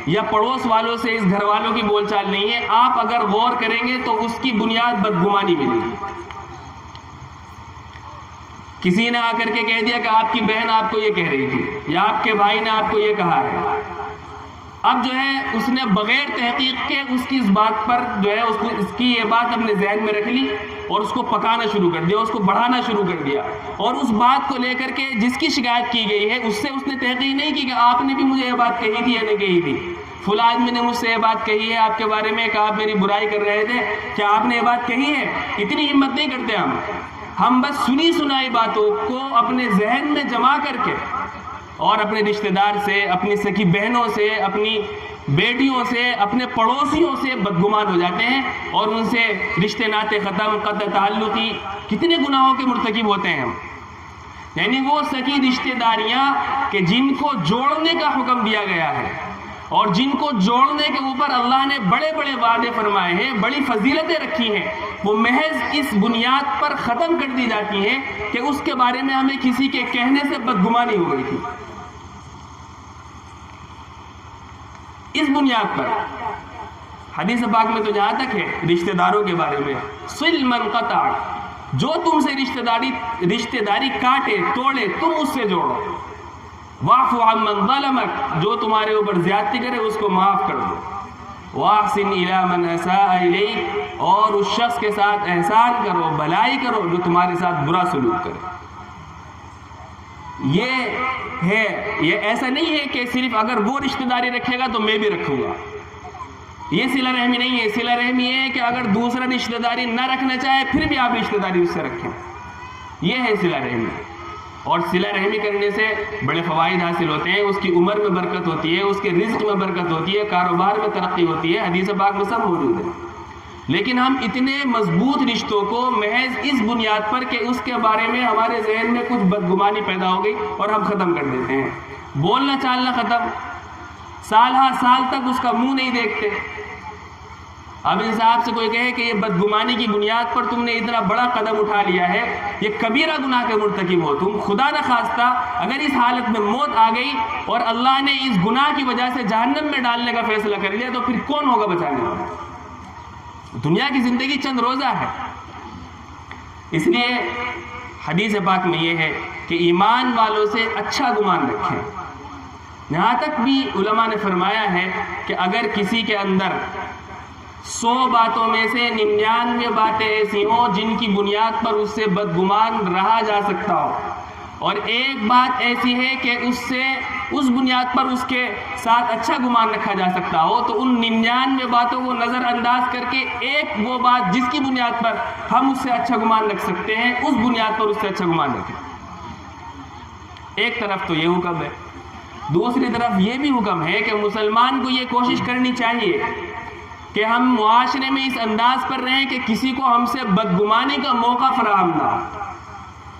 یا پڑوس والوں سے اس گھر والوں کی بول چال نہیں ہے. آپ اگر غور کریں گے تو اس کی بنیاد بدگمانی ملے گی. کسی نے آ کر کے کہہ دیا کہ آپ کی بہن آپ کو یہ کہہ رہی تھی یا آپ کے بھائی نے آپ کو یہ کہا ہے. اب جو ہے اس نے بغیر تحقیق کے اس کی اس بات پر جو ہے اس کی یہ بات اپنے ذہن میں رکھ لی اور اس کو پکانا شروع کر دیا, اس کو بڑھانا شروع کر دیا. اور اس بات کو لے کر کے جس کی شکایت کی گئی ہے اس سے اس نے تحقیق نہیں کی کہ آپ نے بھی مجھے یہ بات کہی تھی یا نہیں کہی تھی. فلاں آدمی نے مجھ سے یہ بات کہی ہے آپ کے بارے میں کہ آپ میری برائی کر رہے تھے, کیا آپ نے یہ بات کہی ہے؟ اتنی ہمت نہیں کرتے ہم بس سنی سنائی باتوں کو اپنے ذہن میں جمع کر کے اور اپنے رشتہ دار سے, اپنی سکی بہنوں سے, اپنی بیٹیوں سے, اپنے پڑوسیوں سے بدگمان ہو جاتے ہیں اور ان سے رشتے ناطے ختم, قطع تعلقی, کتنے گناہوں کے مرتکب ہوتے ہیں ہم. یعنی وہ سکی رشتہ داریاں کہ جن کو جوڑنے کا حکم دیا گیا ہے اور جن کو جوڑنے کے اوپر اللہ نے بڑے بڑے وعدے فرمائے ہیں, بڑی فضیلتیں رکھی ہیں, وہ محض اس بنیاد پر ختم کر دی جاتی ہیں کہ اس کے بارے میں ہمیں کسی کے کہنے سے بدگمانی ہو گئی تھی. اس بنیاد پر حدیث پاک میں تو جہاں تک ہے رشتہ داروں کے بارے میں, صل من قطع, جو تم سے رشتہ داری کاٹے توڑے تم اس سے جوڑو. واعف عن من ظلمک, جو تمہارے اوپر زیادتی کرے اس کو معاف کر دو. واحسن الی من اساء الیک, اور اس شخص کے ساتھ احسان کرو, بھلائی کرو جو تمہارے ساتھ برا سلوک کرے. یہ ایسا نہیں ہے کہ صرف اگر وہ رشتہ داری رکھے گا تو میں بھی رکھوں گا. یہ صلہ رحمی نہیں ہے. صلہ رحمی یہ ہے کہ اگر دوسرا رشتہ داری نہ رکھنا چاہے پھر بھی آپ رشتہ داری اس سے رکھیں. یہ ہے صلہ رحمی. اور صلہ رحمی کرنے سے بڑے فوائد حاصل ہوتے ہیں. اس کی عمر میں برکت ہوتی ہے, اس کے رزق میں برکت ہوتی ہے, کاروبار میں ترقی ہوتی ہے. حدیث پاک میں سب موجود ہے. لیکن ہم اتنے مضبوط رشتوں کو محض اس بنیاد پر کہ اس کے بارے میں ہمارے ذہن میں کچھ بدگمانی پیدا ہو گئی اور ہم ختم کر دیتے ہیں. بولنا چالنا ختم, سال ہا سال تک اس کا منہ نہیں دیکھتے. اب ان صاحب سے کوئی کہے کہ یہ بدگمانی کی بنیاد پر تم نے اتنا بڑا قدم اٹھا لیا ہے, یہ کبیرہ گناہ کے مرتکب ہو تم, خدا نہ خواستہ اگر اس حالت میں موت آ گئی اور اللہ نے اس گناہ کی وجہ سے جہنم میں ڈالنے کا فیصلہ کر لیا تو پھر کون ہوگا بچانے والا؟ دنیا کی زندگی چند روزہ ہے. اس لیے حدیث پاک میں یہ ہے کہ ایمان والوں سے اچھا گمان رکھیں. یہاں تک بھی علماء نے فرمایا ہے کہ اگر کسی کے اندر 100 باتوں میں سے 99 باتیں ایسی ہوں جن کی بنیاد پر اس سے بدگمان رہا جا سکتا ہو, اور ایک بات ایسی ہے کہ اس بنیاد پر اس کے ساتھ اچھا گمان رکھا جا سکتا ہو, تو ان 99 باتوں کو نظر انداز کر کے ایک وہ بات جس کی بنیاد پر ہم اس سے اچھا گمان رکھ سکتے ہیں اس بنیاد پر اس سے اچھا گمان رکھیں. ایک طرف تو یہ حکم ہے. دوسری طرف یہ بھی حکم ہے کہ مسلمان کو یہ کوشش کرنی چاہیے کہ ہم معاشرے میں اس انداز پر رہیں کہ کسی کو ہم سے بدگمانی کا موقع فراہم نہ ہو.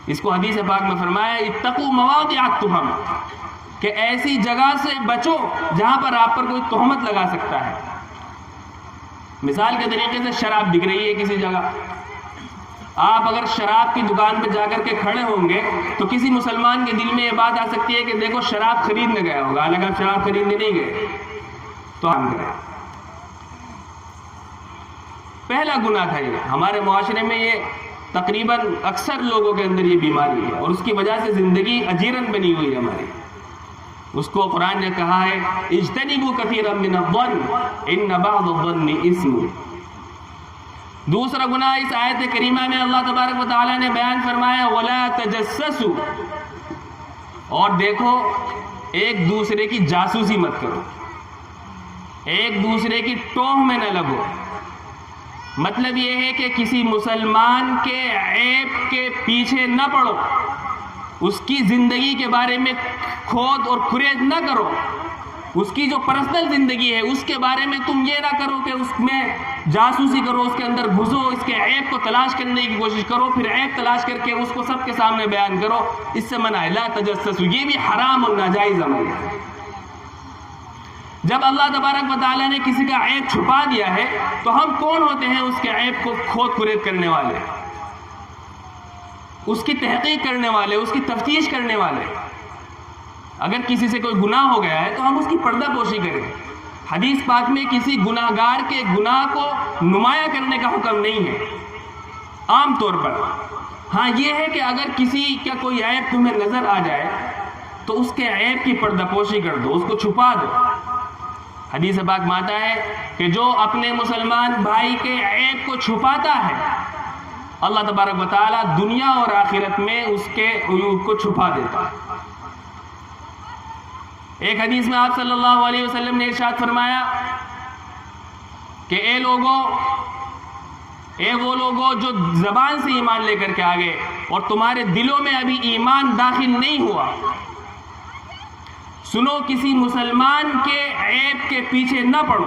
اس کو حدیث پاک میں فرمایا اتقوا مواضع التہم, کہ ایسی جگہ سے بچو جہاں پر آپ پر کوئی تہمت لگا سکتا ہے. مثال کے طریقے سے شراب بک رہی ہے کسی جگہ, آپ اگر شراب کی دکان پہ جا کر کے کھڑے ہوں گے تو کسی مسلمان کے دل میں یہ بات آ سکتی ہے کہ دیکھو شراب خریدنے گیا ہوگا, حالانکہ آپ شراب خریدنے نہیں گئے تو ہم گئے. پہلا گناہ تھا یہ. ہمارے معاشرے میں یہ تقریباً اکثر لوگوں کے اندر یہ بیماری ہے اور اس کی وجہ سے زندگی اجیرن بنی ہوئی ہے ہماری. اس کو قرآن نے کہا ہے اجتنبوا کثیرا من الظن ان بعض الظن اثم. دوسرا گناہ اس آیت کریمہ میں اللہ تبارک و تعالیٰ نے بیان فرمایا ولا تجسسوا, اور دیکھو ایک دوسرے کی جاسوسی مت کرو, ایک دوسرے کی ٹوہ میں نہ لگو. مطلب یہ ہے کہ کسی مسلمان کے عیب کے پیچھے نہ پڑو, اس کی زندگی کے بارے میں کھود اور کھرید نہ کرو. اس کی جو پرسنل زندگی ہے اس کے بارے میں تم یہ نہ کرو کہ اس میں جاسوسی کرو, اس کے اندر گھسو, اس کے عیب کو تلاش کرنے کی کوشش کرو, پھر عیب تلاش کر کے اس کو سب کے سامنے بیان کرو. اس سے منع ہے لا تجسسوا, یہ بھی حرام اور ناجائز عمل ہے. جب اللہ تبارک و تعالیٰ نے کسی کا عیب چھپا دیا ہے تو ہم کون ہوتے ہیں اس کے عیب کو کھود کھرید کرنے والے, اس کی تحقیق کرنے والے, اس کی تفتیش کرنے والے. اگر کسی سے کوئی گناہ ہو گیا ہے تو ہم اس کی پردہ پوشی کریں, حدیث پاک میں کسی گناہگار کے گناہ کو نمایاں کرنے کا حکم نہیں ہے عام طور پر. ہاں یہ ہے کہ اگر کسی کا کوئی عیب تمہیں نظر آ جائے تو اس کے عیب کی پردہ پوشی کر دو، اس کو چھپا دو. حدیث پاک میں آتا ہے کہ جو اپنے مسلمان بھائی کے عیب کو چھپاتا ہے اللہ تبارک و تعالیٰ دنیا اور آخرت میں اس کے عیوب کو چھپا دیتا ہے. ایک حدیث میں آپ صلی اللہ علیہ وسلم نے ارشاد فرمایا کہ اے وہ لوگوں جو زبان سے ایمان لے کر کے آگے اور تمہارے دلوں میں ابھی ایمان داخل نہیں ہوا، سنو کسی مسلمان کے عیب کے پیچھے نہ پڑو،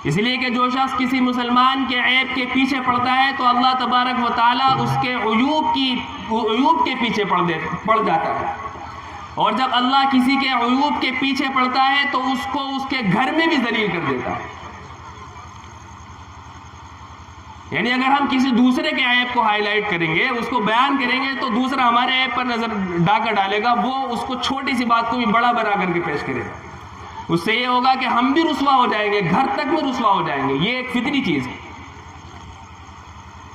اس لیے کہ جو شخص کسی مسلمان کے عیب کے پیچھے پڑتا ہے تو اللہ تبارک و تعالیٰ اس کے عیوب کے پیچھے پڑ جاتا ہے، اور جب اللہ کسی کے عیوب کے پیچھے پڑتا ہے تو اس کو اس کے گھر میں بھی ذلیل کر دیتا ہے. یعنی اگر ہم کسی دوسرے کے عیب کو ہائی لائٹ کریں گے، اس کو بیان کریں گے، تو دوسرا ہمارے عیب پر نظر ڈاکہ ڈالے گا، وہ اس کو چھوٹی سی بات کو بھی بڑا بنا کر کے پیش کرے گا. اس سے یہ ہوگا کہ ہم بھی رسوا ہو جائیں گے، گھر تک میں رسوا ہو جائیں گے. یہ ایک فطری چیز ہے.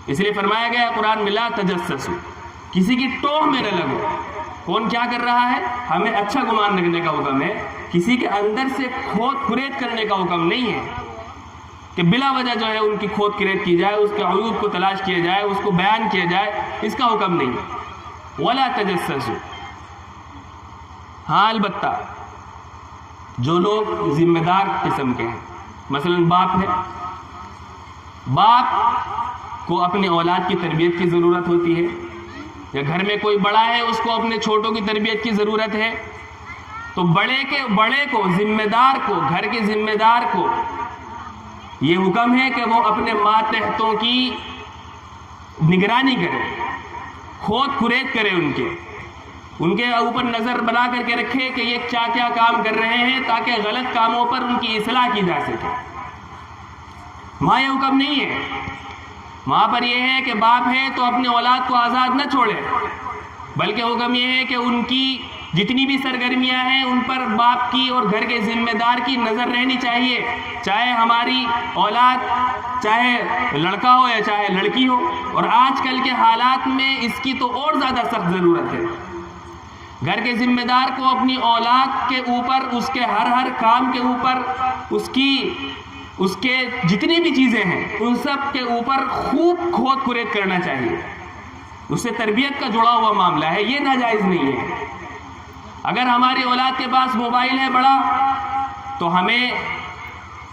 اس لیے فرمایا گیا قرآن میں لا تجسسوا، کسی کی ٹوہ میں نہ لگو. کون کیا کر رہا ہے؟ ہمیں اچھا گمان رکھنے کا حکم ہے، کسی کے اندر سے کھود کھرید کرنے کا حکم نہیں ہے کہ بلا وجہ جو ہے ان کی کھود کھرید کی جائے، اس کے عیوب کو تلاش کیا جائے، اس کو بیان کیا جائے، اس کا حکم نہیں. ولا تجسسوا. ہاں البتہ جو لوگ ذمہ دار قسم کے ہیں، مثلا باپ ہے، باپ کو اپنی اولاد کی تربیت کی ضرورت ہوتی ہے، یا گھر میں کوئی بڑا ہے اس کو اپنے چھوٹوں کی تربیت کی ضرورت ہے، تو بڑے کو ذمہ دار کو، گھر کے ذمہ دار کو یہ حکم ہے کہ وہ اپنے ماتحتوں کی نگرانی کرے، کھود کھرید کرے، ان کے اوپر نظر بنا کر کے رکھے کہ یہ کیا کیا کام کر رہے ہیں، تاکہ غلط کاموں پر ان کی اصلاح کی جا سکے. وہاں یہ حکم نہیں ہے. وہاں پر یہ ہے کہ باپ ہے تو اپنے اولاد کو آزاد نہ چھوڑے، بلکہ حکم یہ ہے کہ ان کی جتنی بھی سرگرمیاں ہیں ان پر باپ کی اور گھر کے ذمہ دار کی نظر رہنی چاہیے، چاہے ہماری اولاد چاہے لڑکا ہو یا چاہے لڑکی ہو. اور آج کل کے حالات میں اس کی تو اور زیادہ سخت ضرورت ہے. گھر کے ذمہ دار کو اپنی اولاد کے اوپر، اس کے ہر کام کے اوپر، اس کے جتنی بھی چیزیں ہیں ان سب کے اوپر خوب کھود کھرید کرنا چاہیے. اس سے تربیت کا جڑا ہوا معاملہ ہے، یہ ناجائز نہیں ہے. اگر ہماری اولاد کے پاس موبائل ہے بڑا تو ہمیں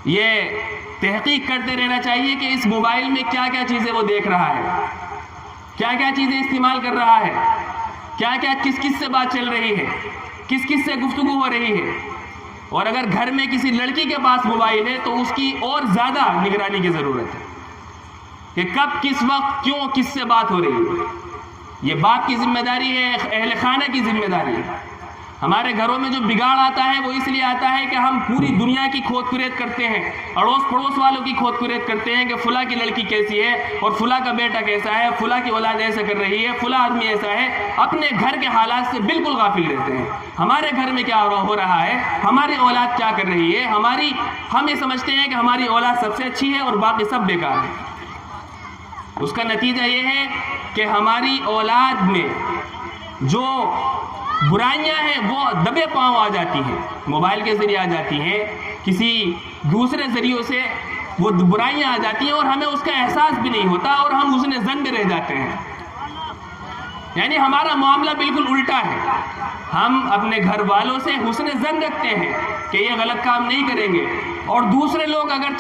یہ تحقیق کرتے رہنا چاہیے کہ اس موبائل میں کیا کیا چیزیں وہ دیکھ رہا ہے، کیا کیا چیزیں استعمال کر رہا ہے، کیا کیا کس سے بات چل رہی ہے، کس سے گفتگو ہو رہی ہے. اور اگر گھر میں کسی لڑکی کے پاس موبائل ہے تو اس کی اور زیادہ نگرانی کی ضرورت ہے کہ کب کس وقت کیوں کس سے بات ہو رہی ہے. یہ باپ کی ذمہ داری ہے، اہل خانہ کی ذمہ داری ہے. ہمارے گھروں میں جو بگاڑ آتا ہے وہ اس لیے آتا ہے کہ ہم پوری دنیا کی کھود کھرید کرتے ہیں، اڑوس پڑوس والوں کی کھود کھرید کرتے ہیں کہ فلاں کی لڑکی کیسی ہے اور فلاں کا بیٹا کیسا ہے، فلاں کی اولاد ایسا کر رہی ہے، فلاں آدمی ایسا ہے. اپنے گھر کے حالات سے بالکل غافل رہتے ہیں. ہمارے گھر میں کیا ہو رہا ہے، ہماری اولاد کیا کر رہی ہے، ہم یہ سمجھتے ہیں کہ ہماری اولاد سب سے اچھی ہے اور باقی سب بیکار ہے. اس کا نتیجہ یہ ہے کہ ہماری اولاد میں جو برائیاں ہیں وہ دبے پاؤں آ جاتی ہیں، موبائل کے ذریعے آ جاتی ہیں، کسی دوسرے ذریعوں سے وہ برائیاں آ جاتی ہیں اور ہمیں اس کا احساس بھی نہیں ہوتا اور ہم حسن ظن میں رہ جاتے ہیں. یعنی ہمارا معاملہ بالکل الٹا ہے. ہم اپنے گھر والوں سے حسن ظن رکھتے ہیں کہ یہ غلط کام نہیں کریں گے، اور دوسرے لوگ اگر